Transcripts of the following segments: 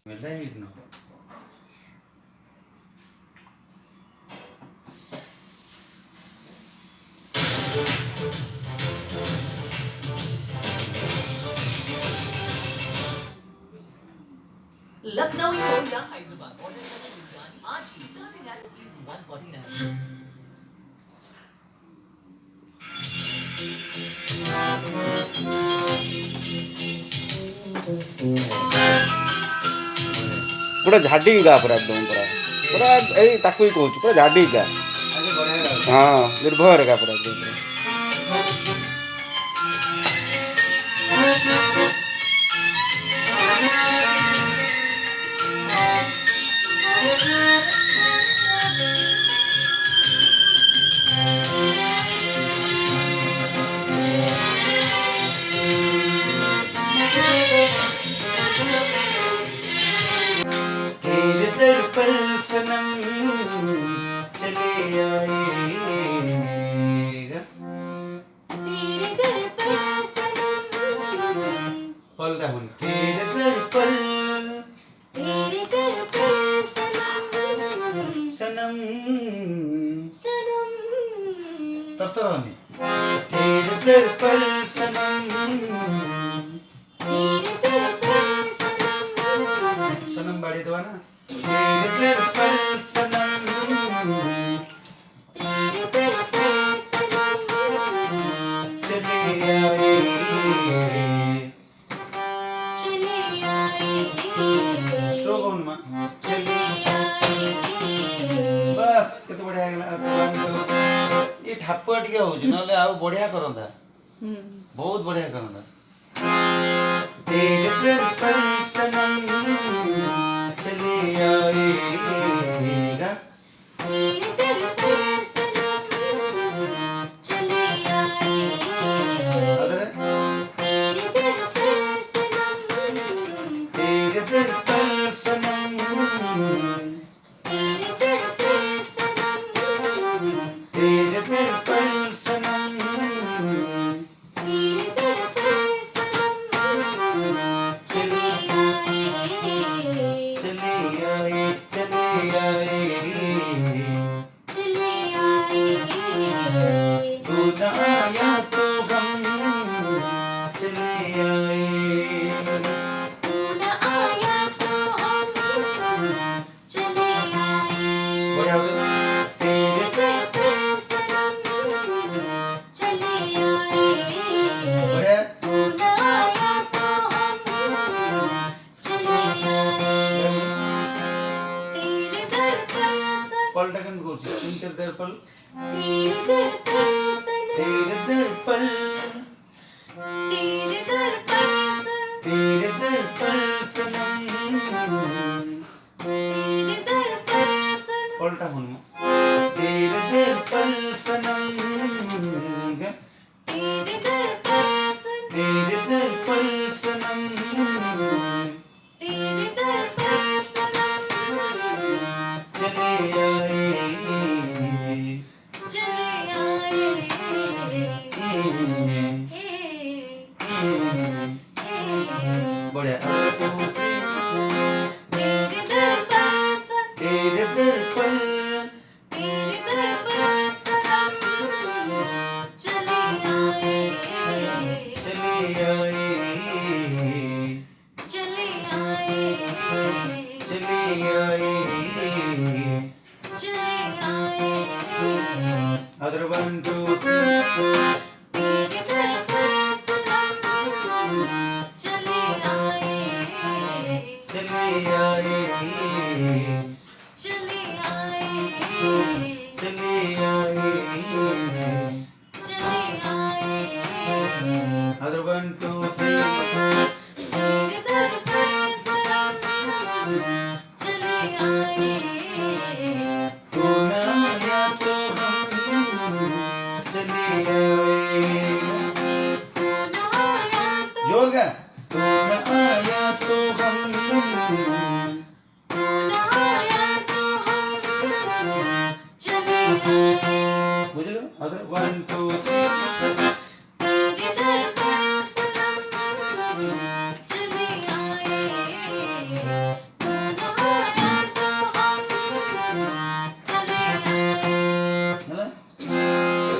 Like no. Lucknowi हो या Hyderabad order करें बिरयानी आज ही स्टार्टिंग एट ₹149। पूरा झाड़ी गा पूरा एकदम पूरा पूरा यही ताकू ही कहूँ पूरा झाड़ी गा हाँ निर्भर गा पूरा एकदम तेरे दर पर सनम चले आएगा तेरे दर पर सनम पल राहुल तेरे दर पर सनम सनम तब तो रहनी तेरे दर पर सनम सनम बाड़ी दवा ना तेरे दर पर सनम चले आए स्ट्रोक ऑन मा चले बस केते बढ़िया गेला ये ठापुआ टिके होउछ नले आ बढ़िया करंदा बहुत बढ़िया करंदा तेरे दर पर सनम चले आएगा तेरे दर पर सनम चले आएगा अदर तेरे दर पर सनम तेरे दर पर सनम तेरे दर पर सनम तेरे दर पर सनम तेरे दर पर सनम चले पलटा केम कहूची तीन तेरे दर्पण तेरे दर्पण सन तेरे दर्पण तेरे दर्पण सन तेरे दर्पण सनम तेरे दर्पण सन पलटा होन तेरे दर्पण सनम तेरे दर्पण सन तेरे दर्पण सनम तेरे दर्पण सनम चले आए चले आए बढ़िया तेरे दर्पण सन तेरे दर्पण तेरे दर्पण सनम चले आए चले आए चले आए चले आए चले आए अदर 1 2 तेरे दर्पण सनम चले आए चले आए चले आए चले आए चले आए अदर 1 2 3 तेरे दर्पण सनम चले आए तू ना आया तो हम चले आए ना आया तो जोर का तू ना आया तो हम ना आया तो हम चले आए बुझ लो अदर 1 2 3 तेरे दर्पण सनम चले आए ना आया तो हम चले आए ना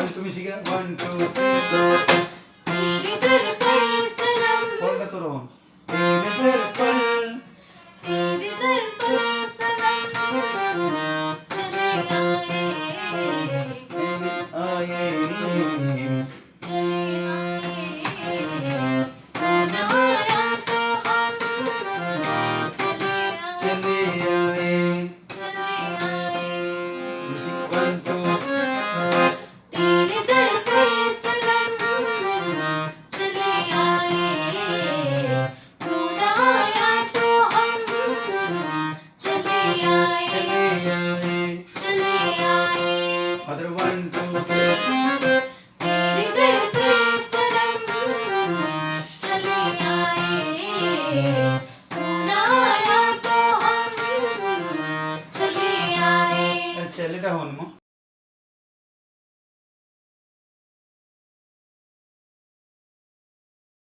1 2 मिसिगा 1 2 3 तेरे दर्पण सनम कौन का तो रहो तेरे दर्पण तेरे दर्पण सनम चले आए आए चले आए ना आया तो हम चले आए चले आए चले आए म्यूजिक 1 2 तेरे दर्पण सनम चले आए तू ना आया तो हम चले आए चले आए चले आए अदर 1 2 तेरे दर्पण सनम चले आए तू ना आया तो हम चले आए चले दा होन मो